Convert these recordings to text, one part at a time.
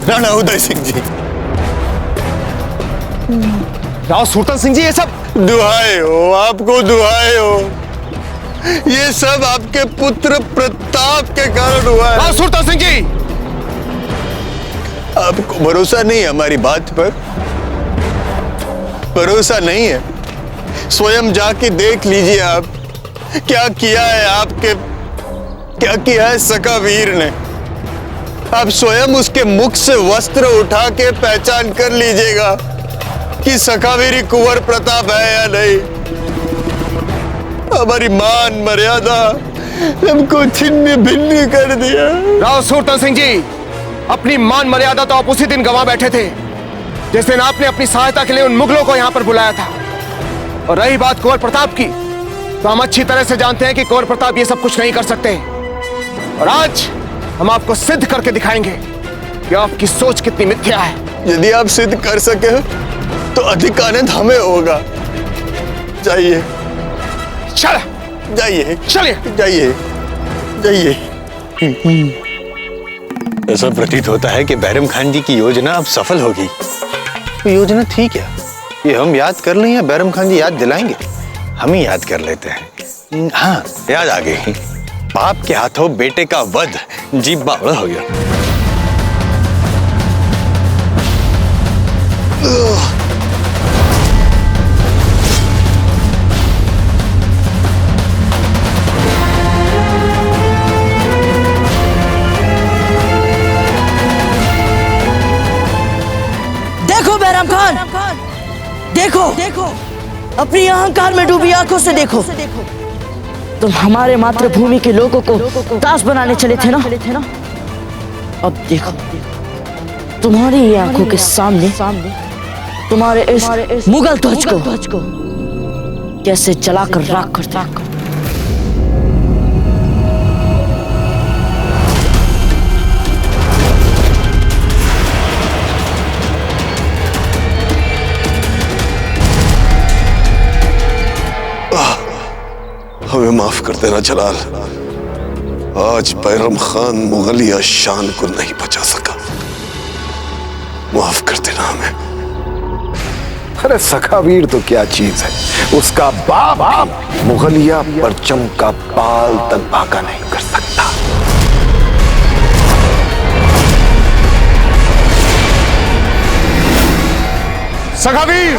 राणा उदय सिंह जी, राव सुरतन सिंह जी, ये सब दुहाई हो, आपको दुहाई हो। ये सब आपके पुत्र प्रताप के कारण हुआ है। राव सुरतन सिंह जी, आपको भरोसा नहीं है हमारी बात पर? भरोसा नहीं है? स्वयं जाके देख लीजिए आप क्या किया है क्या किया है सखा वीर ने। आप स्वयं उसके मुख से वस्त्र उठा के पहचान कर लीजिएगा कि सखावीर कुंवर प्रताप है या नहीं। हमारी मान मर्यादा हमको छिन्न भिन्न कर दिया। राव सुरतन सिंह जी, अपनी मान मर्यादा तो आप उसी दिन गंवा बैठे थे जिस दिन आपने अपनी सहायता के लिए उन मुगलों को यहां पर बुलाया था। और रही बात कुंवर प्रताप की, तो हम अच्छी तरह से जानते हैं कि कुंवर प्रताप ये सब कुछ नहीं कर सकते। और आज हम आपको सिद्ध करके दिखाएंगे कि आपकी सोच कितनी मिथ्या है। यदि आप सिद्ध कर सके तो अधिक आनंद हमें होगा। जाइए, चल जाइए, चलिए, जाइए, जाइए। ऐसा प्रतीत होता है कि बैरम खान जी की योजना अब सफल होगी। तो योजना थी क्या? ये हम याद कर लें या बैरम खान जी याद दिलाएंगे? हम ही याद कर लेते हैं। हाँ, याद आ गई। बाप के हाथों बेटे का वध जीभ बावड़ा हो गया। देखो बैरम खान, देखो अपनी अहंकार में डूबी आंखों से देखो। तुम हमारे मातृभूमि के लोगों को दास बनाने चले थे ना? अब देखो तुम्हारी ये आंखों के सामने तुम्हारे इस मुगल ध्वज को कैसे जलाकर राख कर दिया। हमें माफ कर देना जलाल, आज बैरम खान मुगलिया शान को नहीं बचा सका। माफ कर देना हमें। अरे सखावीर तो क्या चीज है, उसका बाप मुगलिया परचम का बाल तक भागा नहीं कर सकता। सखावीर,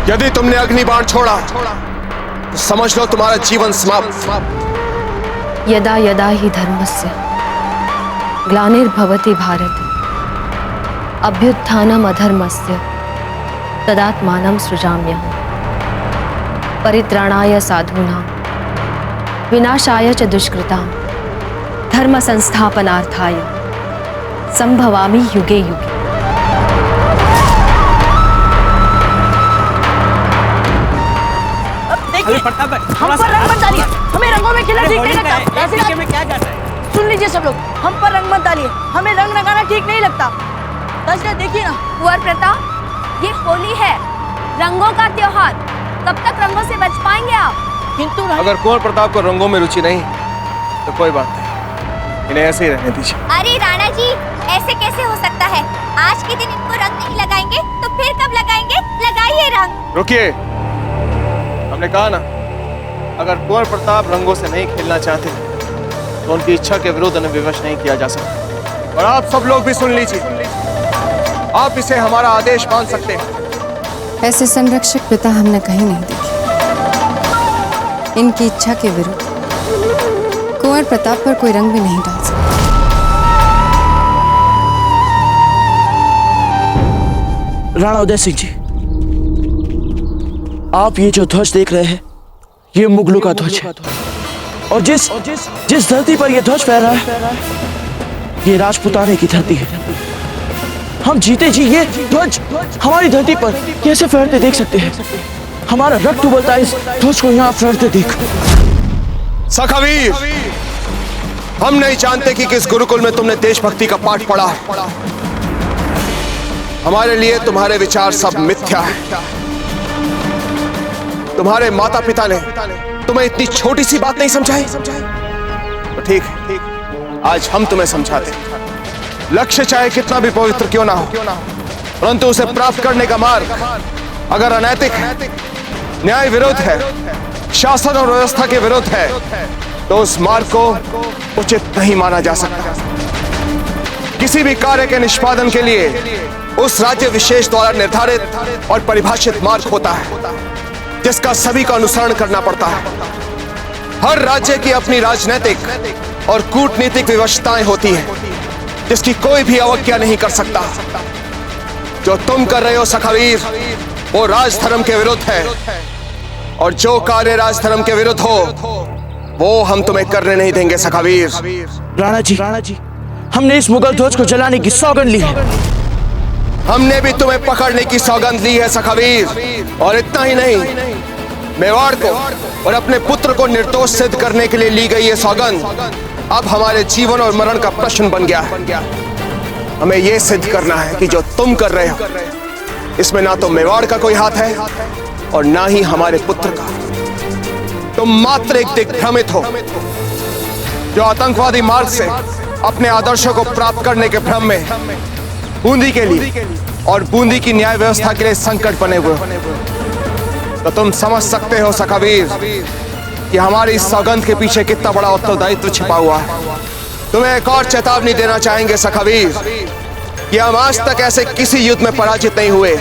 यदि तुमने अग्नि बाण छोड़ा तो समझ लो तुम्हारा जीवन समाप्त। यदा यदा हि धर्मस्य ग्लानिर्भवति भारत अभ्युत्थानम् अधर्मस्य तदात्मानं सृजाम्यहम् परित्राणाय साधूनां विनाशाय च दुष्कृतां धर्म संस्थापनार्थाय संभवामि युगे युगे। हम पर रंग मत डालिए, हमें रंगों में खिलना ठीक नहीं लगता। मैं क्या कर रहा है? सुन लीजिए सब लोग, हम पर रंग मत डालिए, हमें रंग लगाना ठीक नहीं लगता। दशरथ देखिए ना। कुंवर प्रताप, ये होली है, रंगों का त्योहार, कब तक रंगों से बच पाएंगे आप? किंतु अगर कुंवर प्रताप को रंगों में रुचि नहीं तो कोई बात नहीं, इन्हें ऐसे ही रहने दीजिए। अरे राणा जी, ऐसे कैसे हो सकता है? आज के दिन इनको रंग नहीं लगाएंगे तो फिर कब लगाएंगे? लगाइए रंग। रुकिए, हमने कहा ना, अगर कुंवर प्रताप रंगों से नहीं खेलना चाहते तो उनकी इच्छा के विरुद्ध उन्हें विवश नहीं किया जा सकता। और आप सब लोग भी सुन लीजिए, आप इसे हमारा आदेश मान सकते हैं। ऐसे संरक्षक पिता हमने कहीं नहीं देखे। इनकी इच्छा के विरुद्ध कुंवर प्रताप पर कोई रंग भी नहीं डाल सकता। राणा उदय सिंह जी, आप ये जो ध्वज देख रहे हैं, ये मुगलों का ध्वज है। और जिस धरती पर ये ध्वज फहरा है, ये राजपुताने की धरती है। हम जीते जी ये ध्वज हमारी धरती पर कैसे फहरते देख सकते हैं? हमारा रक्त उबलता है इस ध्वज को यहाँ फहरते देख। सखावीर, हम नहीं जानते कि किस गुरुकुल में तुमने देशभक्ति का पाठ पढ़ा है। हमारे लिए तुम्हारे विचार सब मिथ्या है। तुम्हारे माता पिता ने तुम्हें इतनी छोटी सी बात नहीं समझाई, तो ठीक है, आज हम तुम्हें समझाते हैं। लक्ष्य चाहे कितना भी पवित्र क्यों ना हो, परंतु उसे प्राप्त करने का मार्ग अगर अनैतिक है, न्याय विरुद्ध है, शासन और व्यवस्था के विरुद्ध है, तो उस मार्ग को उचित नहीं माना जा सकता। किसी भी कार्य के निष्पादन के लिए उस राज्य विशेष द्वारा निर्धारित और परिभाषित मार्ग होता है, जिसका सभी को अनुसरण करना पड़ता है। हर राज्य की अपनी राजनीतिक और कूटनीतिक विवशताएं होती हैं, जिसकी कोई भी अवज्ञा नहीं कर सकता। जो तुम कर रहे हो सखावीर, वो राजधर्म के विरुद्ध है, और जो कार्य राजधर्म के विरुद्ध हो वो हम तुम्हें करने नहीं देंगे सखावीर। राणा जी, हमने इस मुगल ध्वज को जलाने की सौगंध ली है। हमने भी तुम्हें पकड़ने की सौगंध ली है सखावीर, और इतना ही नहीं, मेवाड़ को और अपने पुत्र को निर्दोष सिद्ध करने के लिए ली गई ये सौगंध अब हमारे जीवन और मरण का प्रश्न बन गया है। हमें यह सिद्ध करना है कि जो तुम कर रहे हो, इसमें ना तो मेवाड़ का कोई हाथ है और ना ही हमारे पुत्र का। तुम मात्र एक दिग्भ्रमित हो, जो आतंकवादी मार्ग से अपने आदर्शों को प्राप्त करने के भ्रम में बूंदी के लिए और बूंदी की न्याय व्यवस्था के लिए संकट बने हुए हो। तो तुम समझ सकते हो सखावीर कि हमारी इस सौगंध के पीछे कितना बड़ा उत्तरदायित्व छिपा हुआ है। तुम्हें एक और चेतावनी देना चाहेंगे सखावीर कि हम आज तक ऐसे किसी युद्ध में पराजित नहीं हुए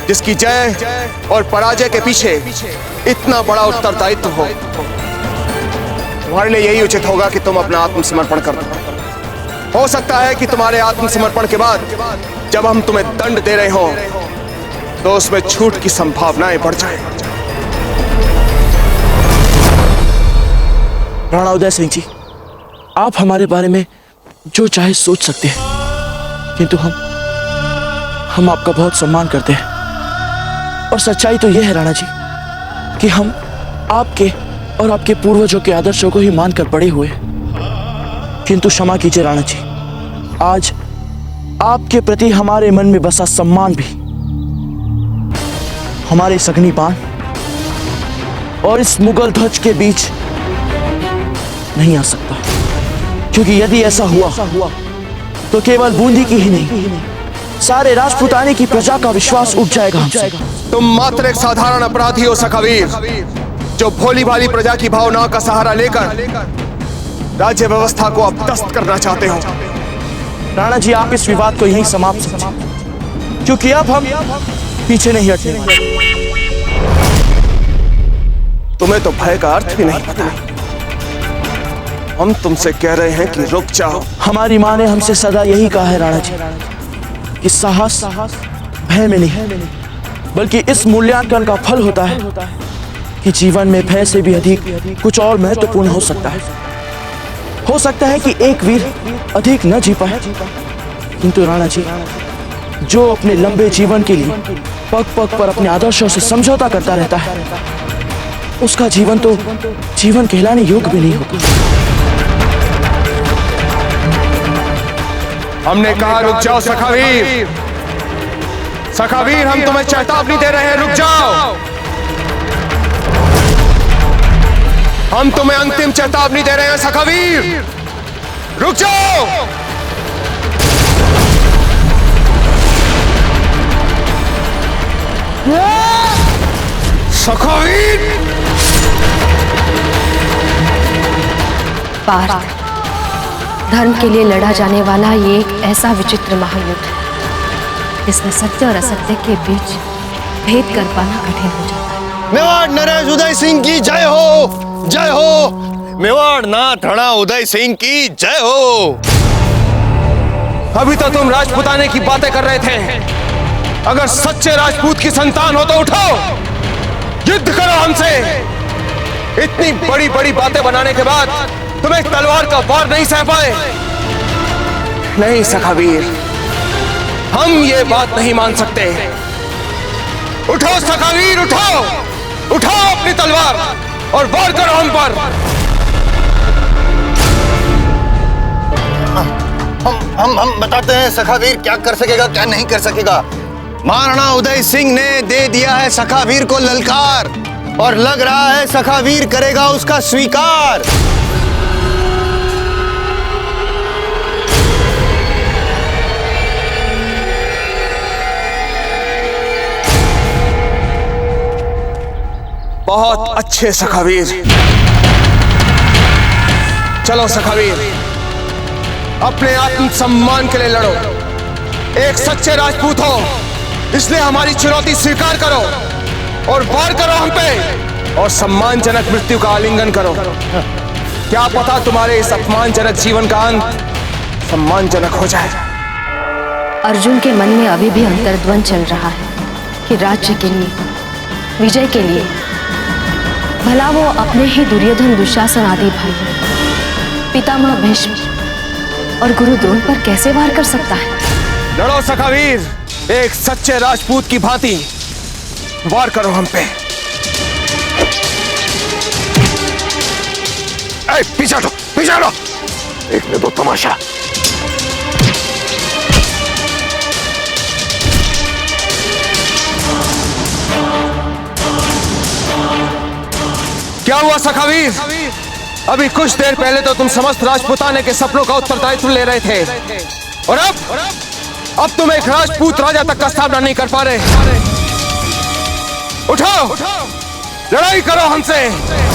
जिसकी जय और पराजय के पीछे इतना बड़ा उत्तरदायित्व हो। तुम्हारे लिए यही उचित होगा कि तुम अपना आत्मसमर्पण कर दो। हो सकता है कि तुम्हारे आत्मसमर्पण के बाद जब हम तुम्हें दंड दे रहे हो तो उसमें छूट की संभावनाएं बढ़ जाए। राणा उदय सिंह जी, आप हमारे बारे में जो चाहे सोच सकते हैं, किंतु हम आपका बहुत सम्मान करते हैं। और सच्चाई तो यह है राणा जी कि हम आपके और आपके पूर्वजों के आदर्शों को ही मानकर बड़े हुए हैं। किंतु क्षमा कीजिए राणा जी, आज आपके प्रति हमारे मन में बसा सम्मान भी हमारे सगनी बाण और इस मुगल ध्वज के बीच नहीं आ सकता। क्योंकि यदि ऐसा हुआ तो केवल बूंदी की ही नहीं, सारे राजपूताने की प्रजा का विश्वास उठ जाएगा हमसे। तुम मात्र एक साधारण अपराधी हो सखावीर, जो भोली भाली प्रजा की भावनाओं का सहारा लेकर राज्य व्यवस्था को अपदस्त करना चाहते हो। राणा जी, आप इस विवाद को यहीं समाप्त समझिए, क्योंकि अब हम पीछे नहीं हटने वाले। तुम्हें तो भय का अर्थ भी नहीं पता। हम तुमसे कह रहे हैं कि रुक जाओ। हमारी माँ ने हमसे सदा यही कहा है राणा जी कि साहस भय में नहीं, बल्कि इस मूल्यांकन का फल होता है कि जीवन में भय से भी अधिक कुछ और महत्वपूर्ण हो सकता है। हो सकता है कि एक वीर अधिक न जी पाए, किंतु राणा जी, जो अपने लंबे जीवन के लिए पग पग पर अपने आदर्शों से समझौता करता रहता है, उसका जीवन तो जीवन कहलाने योग्य भी नहीं होता। हमने कहा रुक जाओ सखावीर। सखावीर, हम तुम्हें चेतावनी दे रहे हैं, रुक जाओ। हम तुम्हें अंतिम चेतावनी दे रहे हैं सखावीर, रुक जाओ। सखावीर। पार्थ, धर्म के लिए लड़ा जाने वाला ये एक ऐसा विचित्र महायुद्ध है जिसमें सत्य और असत्य के बीच भेद कर पाना कठिन हो जाता है। मेवाड़ नरेश उदय सिंह की जय हो, जय हो। मेवाड़ नाथ राणा उदय सिंह की जय हो। अभी तो तुम राजपूताने की बातें कर रहे थे। अगर सच्चे राजपूत की संतान हो तो उठो, युद्ध करो हमसे। इतनी बड़ी बड़ी बातें बनाने के बाद तुम एक तलवार का वार नहीं सह पाए। नहीं सखावीर, हम ये बात नहीं मान सकते। उठो सखावीर, उठो। उठाओ अपनी तलवार और वार करो हम पर। हम बताते हैं सखावीर क्या कर सकेगा क्या नहीं कर सकेगा। महाराणा उदय सिंह ने दे दिया है सखावीर को ललकार और लग रहा है सखावीर करेगा उसका स्वीकार। बहुत अच्छे सखावीर। चलो सखावीर, अपने आत्म सम्मान के लिए लड़ो। एक सच्चे राजपूत हो इसलिए हमारी चुनौती स्वीकार करो और वार करो हम पे और सम्मानजनक मृत्यु का आलिंगन करो। क्या पता तुम्हारे इस अपमानजनक जीवन का अंत सम्मानजनक हो जाए। अर्जुन के मन में अभी भी अंतर्द्वंद चल रहा है कि राज्य के लिए, विजय के लिए भला वो अपने ही दुर्योधन, दुशासन आदि भाई पितामह भीष्म और गुरु द्रोण पर कैसे वार कर सकता है। लड़ो सखावीर, एक सच्चे राजपूत की भांति वार करो हम पे। पीछे हटो, पीछे हटो, देखने दो तमाशा। क्या हुआ सखावीर? अभी कुछ देर पहले तो तुम समस्त राजपूताने के सपनों का उत्तरदायित्व ले रहे थे और अब तुम एक राजपूत राजा तक का स्थापना नहीं कर पा रहे। उठाओ, लड़ाई करो हमसे।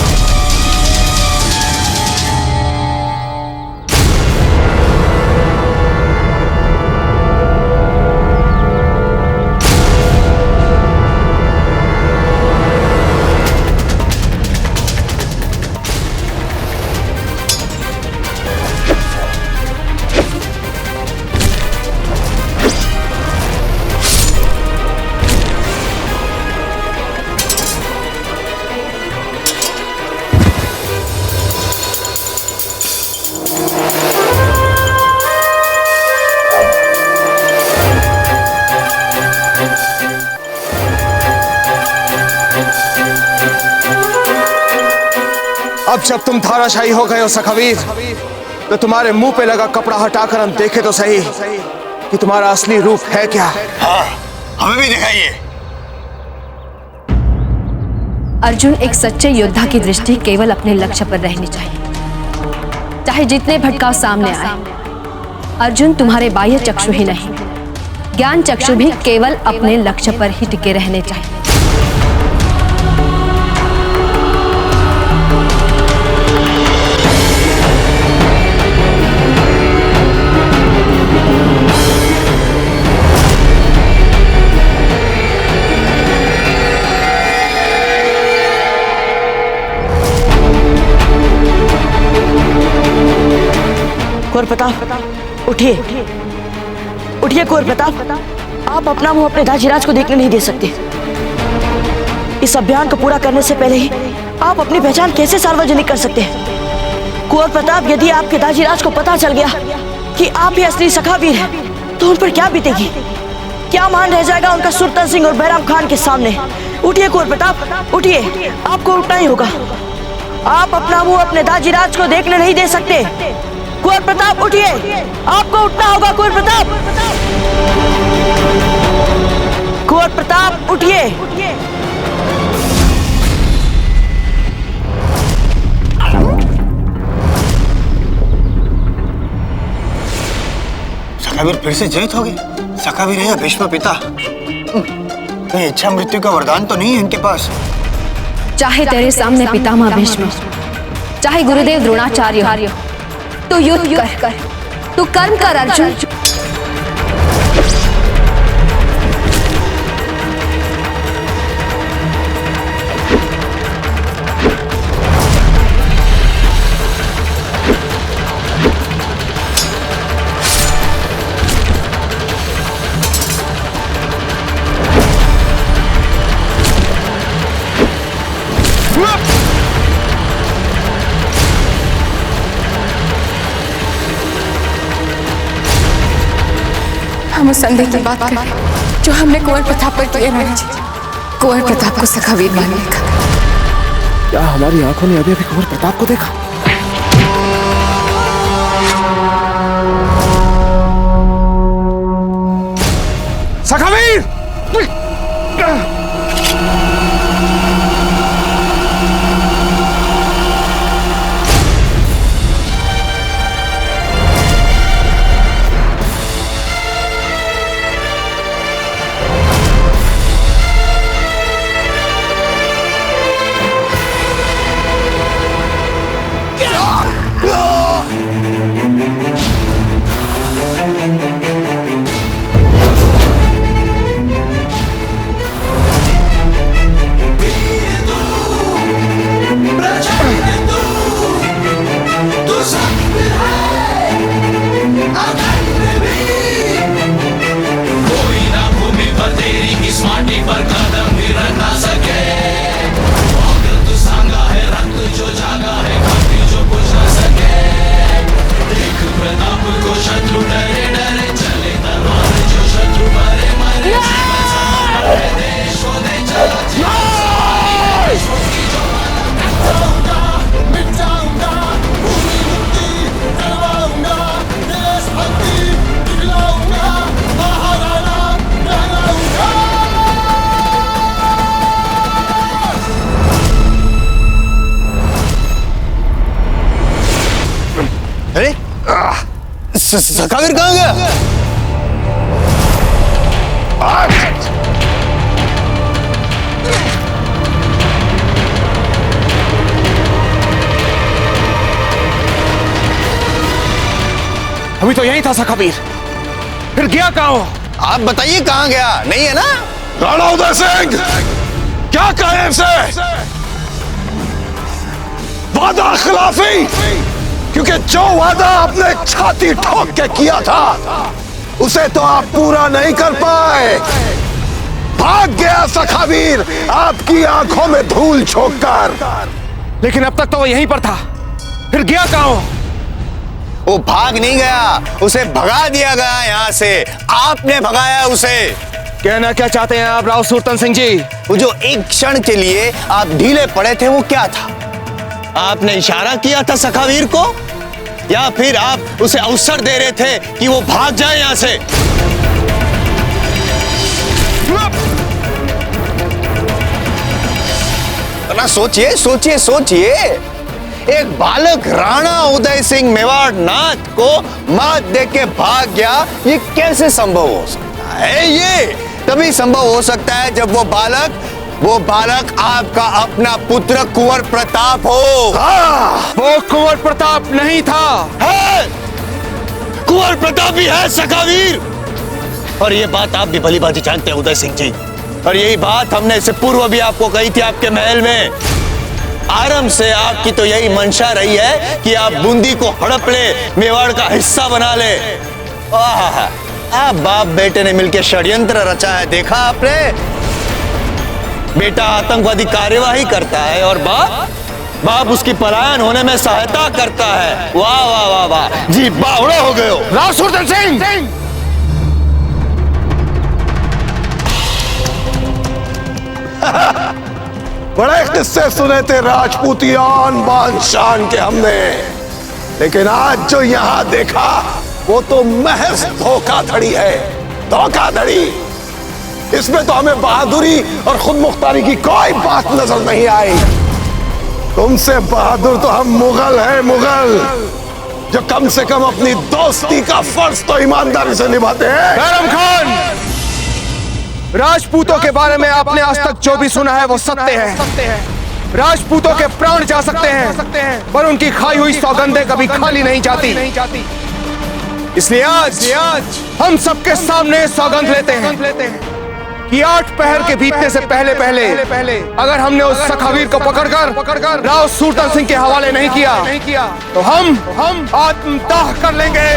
अब जब तुम धाराशाही हो गए हो सखावीर, तो तुम्हारे मुंह पे लगा कपड़ा हटाकर हम देखे तो सही कि तुम्हारा असली रूप है क्या। हाँ, हमें भी दिखाइए। अर्जुन, एक सच्चे योद्धा की दृष्टि केवल अपने लक्ष्य पर रहनी चाहिए, चाहे जितने भटकाव सामने आए। अर्जुन, तुम्हारे बाह्य चक्षु ही नहीं, ज्ञान चक्षु भी केवल अपने लक्ष्य पर ही टिके रहने चाहिए। कुंवर प्रताप, उठिए, उठिए कुंवर प्रताप। आप अपना मुंह अपने दाजीराज को देखने नहीं दे सकते। इस अभियान को पूरा करने से पहले ही आप अपनी पहचान कैसे सार्वजनिक कर सकते हैं? कुंवर प्रताप, यदि आपके दाजीराज को पता चल गया कि आप ही असली सखावीर हैं, तो उन पर क्या बीतेगी? क्या मान रह जाएगा उनका सुरतन सिंह और बैराम खान के सामने? उठिए कुंवर प्रताप, उठिए, आपको उठना ही होगा। आप अपना मुंह अपने दाजीराज को देखने नहीं दे सकते। कुंवर प्रताप, उठिए, आपको उठना होगा। कुंवर प्रताप, कुंवर प्रताप, उठिए। सखावीर फिर से जयत होगी। सखावीर है या भीष्म पिता? कहीं इच्छा मृत्यु का वरदान तो नहीं है इनके पास? चाहे तेरे सामने पितामह भीष्म, चाहे गुरुदेव द्रोणाचार्य, तो युद्ध कर, तू कर्म कर अर्जुन। हम उस संदेह की बात करें जो हमने कुंवर प्रताप पर किए रानी जी। कुंवर प्रताप को सखा वीर मान लेगा। क्या हमारी आंखों ने अभी अभी कुंवर प्रताप को देखा? सखावीर! अरे सखावीर कहाँ गया? अभी तो यही था सखावीर, फिर गया कहाँ हो? आप बताइए कहाँ गया? नहीं है ना? राणा उदय सिंह, क्या कहें इसे? वादा खिलाफी, क्योंकि जो वादा आपने छाती ठोक के किया था उसे तो आप पूरा नहीं कर पाए। भाग गया सखावीर आपकी आंखों में धूल झोंककर। लेकिन अब तक तो वो यहीं पर था, फिर गया कहाँ हो? वो भाग नहीं गया, उसे भगा दिया गया यहाँ से। आपने भगाया उसे। कहना क्या चाहते हैं आप राव सुरतन सिंह जी? वो जो एक क्षण के लिए आप ढीले पड़े थे वो क्या था? आपने इशारा किया था सखावीर को, या फिर आप उसे अवसर दे रहे थे कि वो भाग जाए यहां से? ना सोचिए सोचिए सोचिए, एक बालक राणा उदय सिंह मेवाड़ नाथ को मात दे के भाग गया, ये कैसे संभव हो सकता है? ये तभी संभव हो सकता है जब वो बालक आपका अपना पुत्र कुंवर प्रताप हो। वो कुंवर प्रताप नहीं था। है, कुंवर प्रताप ही है सखावीर। और ये बात आप भी भली भांति जानते हैं उदय सिंह जी, और यही बात हमने इससे पूर्व भी आपको कही थी आपके महल में। आरंभ से आपकी तो यही मंशा रही है कि आप बूंदी को हड़प ले, मेवाड़ का हिस्सा बना ले। आप बाप बेटे ने मिलकर षड्यंत्र रचा है, देखा आपने? बेटा आतंकवादी कार्यवाही करता है और बाप उसकी पलायन होने में सहायता करता है। वाह वाह वाह वाह जी, बावड़ा हो गए हो राव सुरतन सिंह। बड़े किस्से सुने थे राजपूतियान बान शान के हमने, लेकिन आज जो यहां देखा वो तो महज धोखाधड़ी है। धोखाधड़ी, इसमें तो हमें बहादुरी और खुद मुख्तारी की कोई बात नजर नहीं आई। तुमसे बहादुर तो हम मुगल हैं, मुगल, जो कम से कम अपनी दोस्ती का फर्ज तो ईमानदारी से निभाते हैं। बैरम खान, राजपूतों के बारे में आपने आज तक जो भी सुना है वो सत्य है। राजपूतों के प्राण जा सकते हैं, पर उनकी खाई हुई सौगंधें कभी खाली नहीं जाती। इसलिए आज हम सबके सामने सौगंध लेते हैं कि 8 पहर के बीतने से पहले अगर हमने उस सखावीर को पकड़कर राव सुरतन सिंह के हवाले नहीं किया तो हम आत्मदाह कर लेंगे।